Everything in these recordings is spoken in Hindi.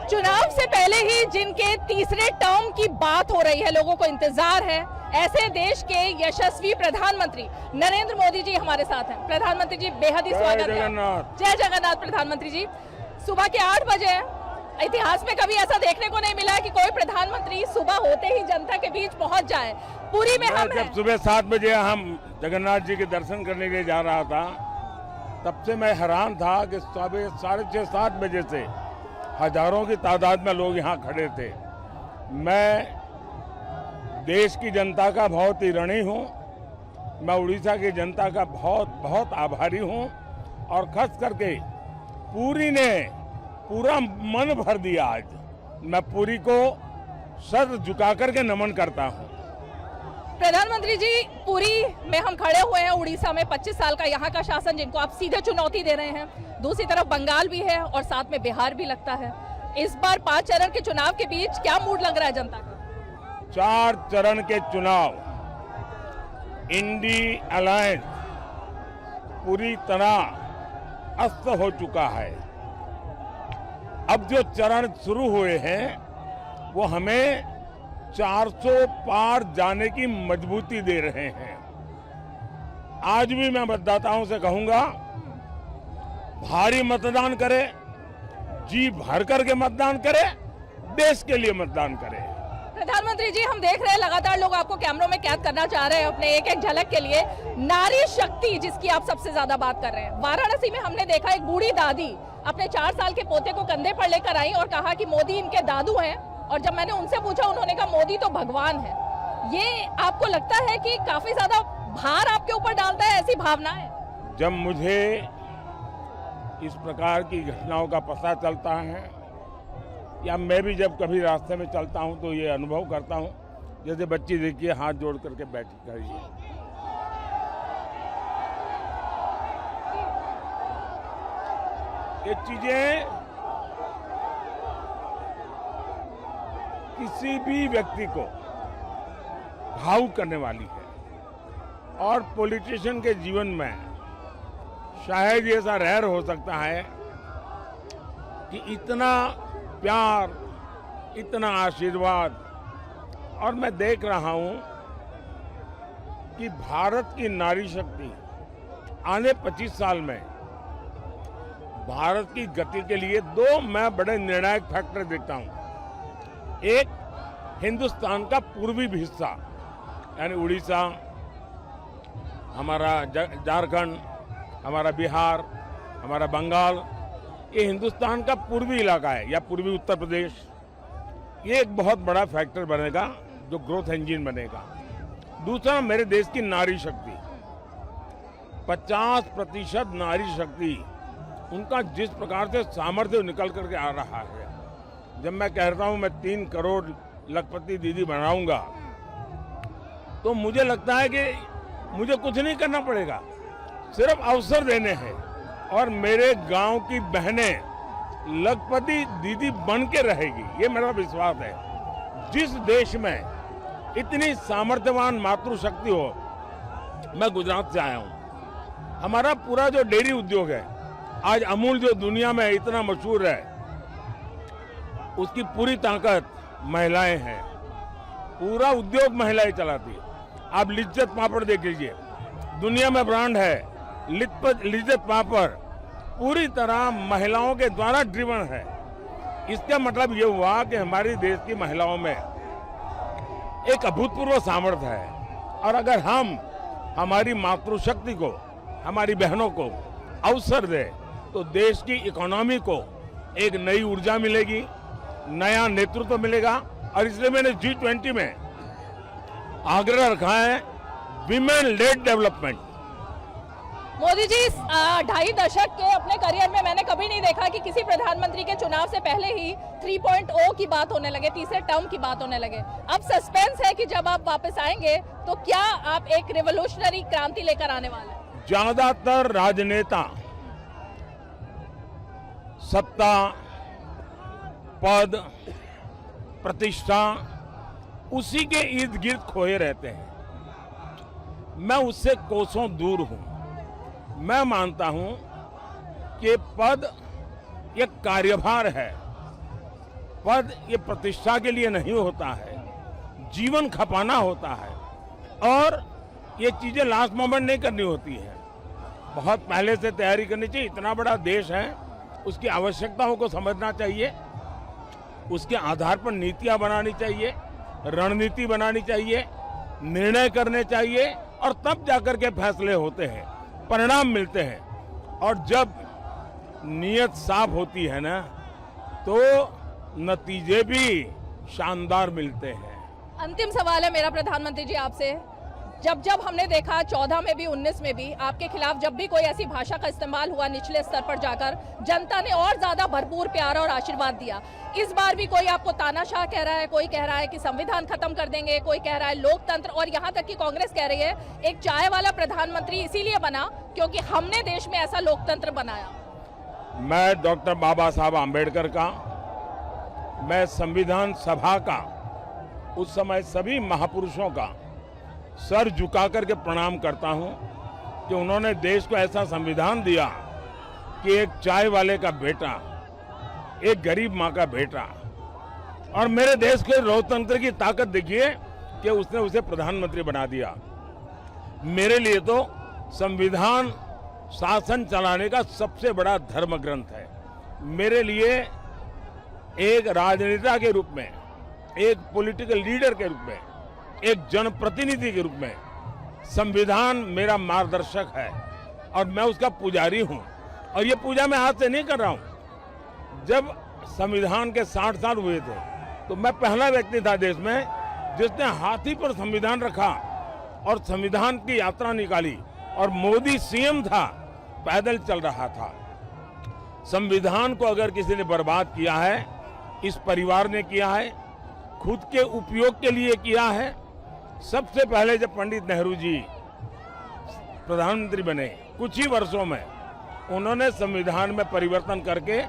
चुनाव से पहले ही जिनके तीसरे टर्म की बात हो रही है, लोगों को इंतजार है, ऐसे देश के यशस्वी प्रधानमंत्री नरेंद्र मोदी जी हमारे साथ हैं। प्रधानमंत्री जी बेहद ही स्वागत है। जय जगन्नाथ। प्रधानमंत्री जी सुबह के 8 बजे, इतिहास में कभी ऐसा देखने को नहीं मिला है कि कोई प्रधानमंत्री सुबह होते ही जनता के बीच पहुंच जाए। पूरी में हम जब सुबह 7 बजे हम जगन्नाथ जी के दर्शन करने के लिए जा रहा था, तब से मैं हैरान था कि सुबह 6:30-7 बजे से हजारों की तादाद में लोग यहाँ खड़े थे। मैं देश की जनता का बहुत ही ऋणी हूँ। मैं उड़ीसा की जनता का बहुत बहुत आभारी हूँ और खास करके पूरी ने पूरा मन भर दिया। आज मैं पूरी को सर झुका करके नमन करता हूँ। प्रधानमंत्री जी, पुरी में हम खड़े हुए हैं। उड़ीसा में 25 साल का यहाँ का शासन जिनको आप सीधे चुनौती दे रहे हैं। दूसरी तरफ बंगाल भी है और साथ में बिहार भी लगता है। इस बार 5 चरण के चुनाव के बीच क्या मूड लग रहा है जनता का? 4 चरण के चुनाव, इंडी अलायंस पूरी तरह अस्त हो चुका है। अब जो चरण शुरू हुए हैं वो हमें 400 पार जाने की मजबूती दे रहे हैं। आज भी मैं मतदाताओं से कहूंगा, भारी मतदान करें, जी भर करके मतदान करें, देश के लिए मतदान करें। प्रधानमंत्री जी, हम देख रहे हैं लगातार लोग आपको कैमरों में कैद करना चाह रहे हैं अपने एक एक झलक के लिए। नारी शक्ति जिसकी आप सबसे ज्यादा बात कर रहे हैं, वाराणसी में हमने देखा एक बूढ़ी दादी अपने 4 साल के पोते को कंधे पर लेकर आई और कहा कि मोदी इनके दादू हैं। और जब मैंने उनसे पूछा, उन्होंने कहा मोदी तो भगवान है। ये आपको लगता है कि काफी ज्यादा भार आपके ऊपर डालता है, ऐसी भावना है? जब मुझे इस प्रकार की घटनाओं का पता चलता है या मैं भी जब कभी रास्ते में चलता हूं तो ये अनुभव करता हूं, जैसे बच्ची देखिए हाथ जोड़ करके बैठी खड़ी है। ये चीजें किसी भी व्यक्ति को भावुक करने वाली है और पॉलिटिशियन के जीवन में शायद ये ऐसा रेयर हो सकता है कि इतना प्यार, इतना आशीर्वाद। और मैं देख रहा हूं कि भारत की नारी शक्ति आने 25 साल में भारत की गति के लिए 2 मैं बड़े निर्णायक फैक्टर देखता हूं। एक, हिंदुस्तान का पूर्वी हिस्सा यानी उड़ीसा, हमारा झारखंड, हमारा बिहार, हमारा बंगाल, ये हिंदुस्तान का पूर्वी इलाका है या पूर्वी उत्तर प्रदेश। ये एक बहुत बड़ा फैक्टर बनेगा जो ग्रोथ इंजन बनेगा। दूसरा, मेरे देश की नारी शक्ति, 50% नारी शक्ति, उनका जिस प्रकार से सामर्थ्य निकल करके आ रहा है। जब मैं कहता हूं मैं 3 करोड़ लखपति दीदी बनाऊंगा, तो मुझे लगता है कि मुझे कुछ नहीं करना पड़ेगा, सिर्फ अवसर देने हैं और मेरे गांव की बहनें लखपति दीदी बन के रहेगी, ये मेरा विश्वास है। जिस देश में इतनी सामर्थ्यवान मातृशक्ति हो, मैं गुजरात से आया हूं, हमारा पूरा जो डेयरी उद्योग है, आज अमूल जो दुनिया में इतना मशहूर है, उसकी पूरी ताकत महिलाएं हैं। पूरा उद्योग महिलाएं चलाती है। आप लिज्जत पापड़ देख लीजिए, दुनिया में ब्रांड है लिज्जत पापड़, पूरी तरह महिलाओं के द्वारा ड्रिवन है। इसका मतलब ये हुआ कि हमारे देश की महिलाओं में एक अभूतपूर्व सामर्थ्य है और अगर हम हमारी मातृशक्ति को, हमारी बहनों को अवसर दें तो देश की इकोनॉमी को एक नई ऊर्जा मिलेगी, नया नेतृत्व मिलेगा। और इसलिए मैंने G20 में आग्रह रखा है women lead development. Modi ji, 2.5 दशक के अपने करियर में मैंने कभी नहीं देखा कि किसी प्रधानमंत्री के चुनाव से पहले ही 3.0 की बात होने लगे, तीसरे टर्म की बात होने लगे। अब सस्पेंस है कि जब आप वापस आएंगे तो क्या आप एक रिवोल्यूशनरी क्रांति लेकर आने वाले हैं? ज्यादातर राजनेता सत्ता, पद, प्रतिष्ठा, उसी के इर्द गिर्द खोए रहते हैं। मैं उससे कोसों दूर हूं। मैं मानता हूं कि पद एक कार्यभार है पद ये प्रतिष्ठा के लिए नहीं होता है, जीवन खपाना होता है और ये चीजें लास्ट मोमेंट नहीं करनी होती है, बहुत पहले से तैयारी करनी चाहिए। इतना बड़ा देश है, उसकी आवश्यकताओं को समझना चाहिए, उसके आधार पर नीतियां बनानी चाहिए, रणनीति बनानी चाहिए, निर्णय करने चाहिए और तब जाकर के फैसले होते हैं, परिणाम मिलते हैं। और जब नीयत साफ होती है ना तो नतीजे भी शानदार मिलते हैं। अंतिम सवाल है मेरा प्रधानमंत्री जी आपसे, जब जब हमने देखा 14 में भी 19 में भी आपके खिलाफ जब भी कोई ऐसी भाषा का इस्तेमाल हुआ निचले स्तर पर जाकर, जनता ने और ज्यादा भरपूर प्यार और आशीर्वाद दिया। इस बार भी कोई आपको तानाशाह कह रहा है, कोई कह रहा है कि संविधान खत्म कर देंगे, कोई कह रहा है लोकतंत्र, और यहाँ तक कि कांग्रेस कह रही है एक चाय वाला प्रधानमंत्री इसीलिए बना क्योंकि हमने देश में ऐसा लोकतंत्र बनाया। मैं डॉक्टर बाबा साहब आम्बेडकर का, मैं संविधान सभा का, उस समय सभी महापुरुषों का सर झुका करके प्रणाम करता हूं कि उन्होंने देश को ऐसा संविधान दिया कि एक चाय वाले का बेटा, एक गरीब मां का बेटा, और मेरे देश के लोकतंत्र की ताकत देखिए कि उसने उसे प्रधानमंत्री बना दिया। मेरे लिए तो संविधान शासन चलाने का सबसे बड़ा धर्म ग्रंथ है। मेरे लिए एक राजनेता के रूप में, एक पॉलिटिकल लीडर के रूप में, एक जनप्रतिनिधि के रूप में संविधान मेरा मार्गदर्शक है और मैं उसका पुजारी हूं। और ये पूजा मैं आज से नहीं कर रहा हूं। जब संविधान के 60 साल हुए थे तो मैं पहला व्यक्ति था देश में जिसने हाथी पर संविधान रखा और संविधान की यात्रा निकाली, और मोदी सीएम था, पैदल चल रहा था। संविधान को अगर किसी ने बर्बाद किया है, इस परिवार ने किया है, खुद के उपयोग के लिए किया है। सबसे पहले जब पंडित नेहरू जी प्रधानमंत्री बने, कुछ ही वर्षों में उन्होंने संविधान में परिवर्तन करके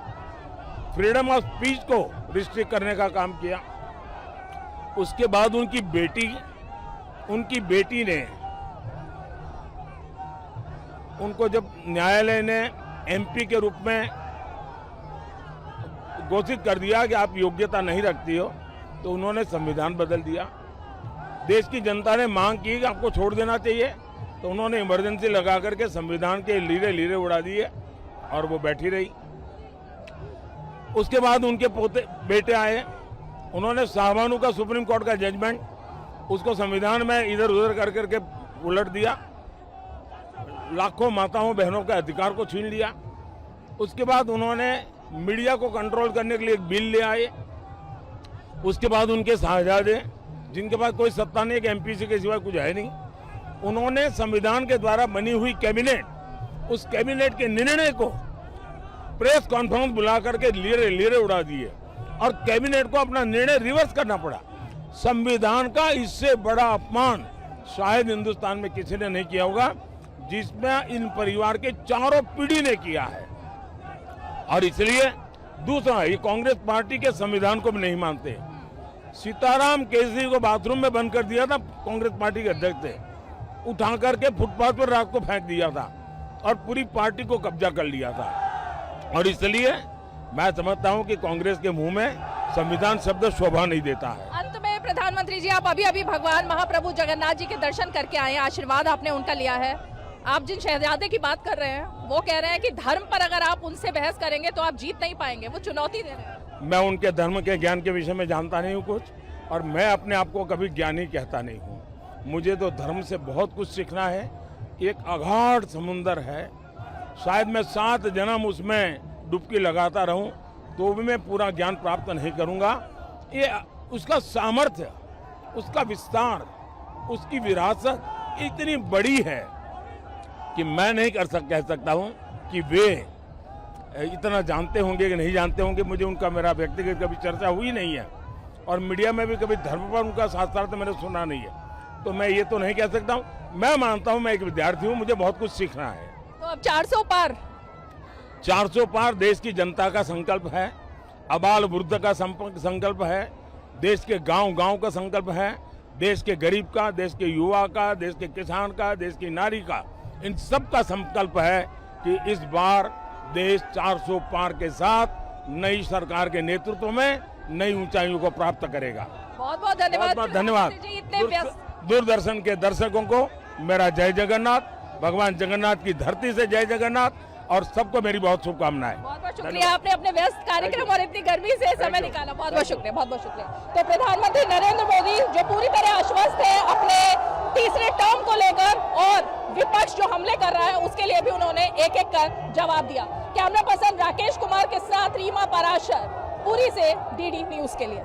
फ्रीडम ऑफ स्पीच को रिस्ट्रिक्ट करने का काम किया। उसके बाद उनकी बेटी ने उनको जब न्यायालय ने एमपी के रूप में घोषित कर दिया कि आप योग्यता नहीं रखती हो, तो उन्होंने संविधान बदल दिया। देश की जनता ने मांग की कि आपको छोड़ देना चाहिए, तो उन्होंने इमरजेंसी लगा करके संविधान के लीरे उड़ा दिए और वो बैठी रही। उसके बाद उनके बेटे आए, उन्होंने शाहबानू का सुप्रीम कोर्ट का जजमेंट, उसको संविधान में इधर उधर कर करके उलट दिया, लाखों माताओं बहनों के अधिकार को छीन लिया। उसके बाद उन्होंने मीडिया को कंट्रोल करने के लिए एक बिल ले आए। उसके बाद उनके साहबजादे, जिनके पास कोई सत्ता नहीं, एमपीसी के सिवाय कुछ है नहीं, उन्होंने संविधान के द्वारा बनी हुई कैबिनेट, उस कैबिनेट के निर्णय को प्रेस कॉन्फ्रेंस बुला करके लीरे उड़ा दिए और कैबिनेट को अपना निर्णय रिवर्स करना पड़ा। संविधान का इससे बड़ा अपमान शायद हिंदुस्तान में किसी ने नहीं किया होगा, जिसमें इन परिवार के चारों पीढ़ी ने किया है। और इसलिए दूसरा, ये कांग्रेस पार्टी के संविधान को भी नहीं मानते। सीताराम केसरी को बाथरूम में बंद कर दिया था कांग्रेस पार्टी के अध्यक्ष थे, उठा करके फुटपाथ पर रात को फेंक दिया था और पूरी पार्टी को कब्जा कर लिया था। और इसलिए मैं समझता हूं कि कांग्रेस के मुंह में संविधान शब्द शोभा नहीं देता है। अंत में प्रधानमंत्री जी, आप अभी भगवान महाप्रभु जगन्नाथ जी के दर्शन करके आए, आशीर्वाद आपने उनका लिया है। आप जिन शहजादे की बात कर रहे हैं वो कह रहे हैं कि धर्म पर अगर आप उनसे बहस करेंगे तो आप जीत नहीं पाएंगे, वो चुनौती दे रहे हैं। मैं उनके धर्म के ज्ञान के विषय में जानता नहीं हूँ कुछ, और मैं अपने आप को कभी ज्ञानी कहता नहीं हूँ। मुझे तो धर्म से बहुत कुछ सीखना है। एक अगाध समुंदर है, शायद मैं 7 जन्म उसमें डुबकी लगाता रहूं तो भी मैं पूरा ज्ञान प्राप्त नहीं करूंगा। ये उसका सामर्थ्य, उसका विस्तार, उसकी विरासत इतनी बड़ी है कि मैं नहीं कह सकता हूं कि वे इतना जानते होंगे कि नहीं जानते होंगे। मुझे उनका, मेरा व्यक्तिगत कभी चर्चा हुई नहीं है और मीडिया में भी कभी धर्म पर उनका साक्षात्कार मैंने सुना नहीं है, तो मैं ये तो नहीं कह सकता हूं। मैं मानता हूं मैं एक विद्यार्थी हूं, मुझे बहुत कुछ सीखना है। तो अब 400 पार देश की जनता का संकल्प है, अबाल वृद्ध का संकल्प है, देश के गांव का संकल्प है, देश के गरीब का, देश के युवा का, देश के किसान का, देश की नारी का, इन सब का संकल्प है कि इस बार देश 400 पार के साथ नई सरकार के नेतृत्व में नई ऊंचाइयों को प्राप्त करेगा। बहुत बहुत धन्यवाद। बहुत धन्यवाद। जी, इतने व्यस्त दूरदर्शन के दर्शकों को मेरा जय जगन्नाथ, भगवान जगन्नाथ की धरती से जय जगन्नाथ, और सबको मेरी बहुत शुभकामनाएं। बहुत बहुत शुक्रिया, आपने अपने व्यस्त कार्यक्रम और इतनी गर्मी से समय निकाला, बहुत बहुत शुक्रिया, बहुत बहुत शुक्रिया। तो प्रधानमंत्री नरेंद्र मोदी जो पूरी तरह आश्वस्त है अपने तीसरे टर्म को लेकर, और विपक्ष जो हमले कर रहा है उसके लिए भी उन्होंने एक एक कर जवाब दिया। कैमरा पर्सन राकेश कुमार के साथ रीमा पराशर, पुरी से DD न्यूज के लिए।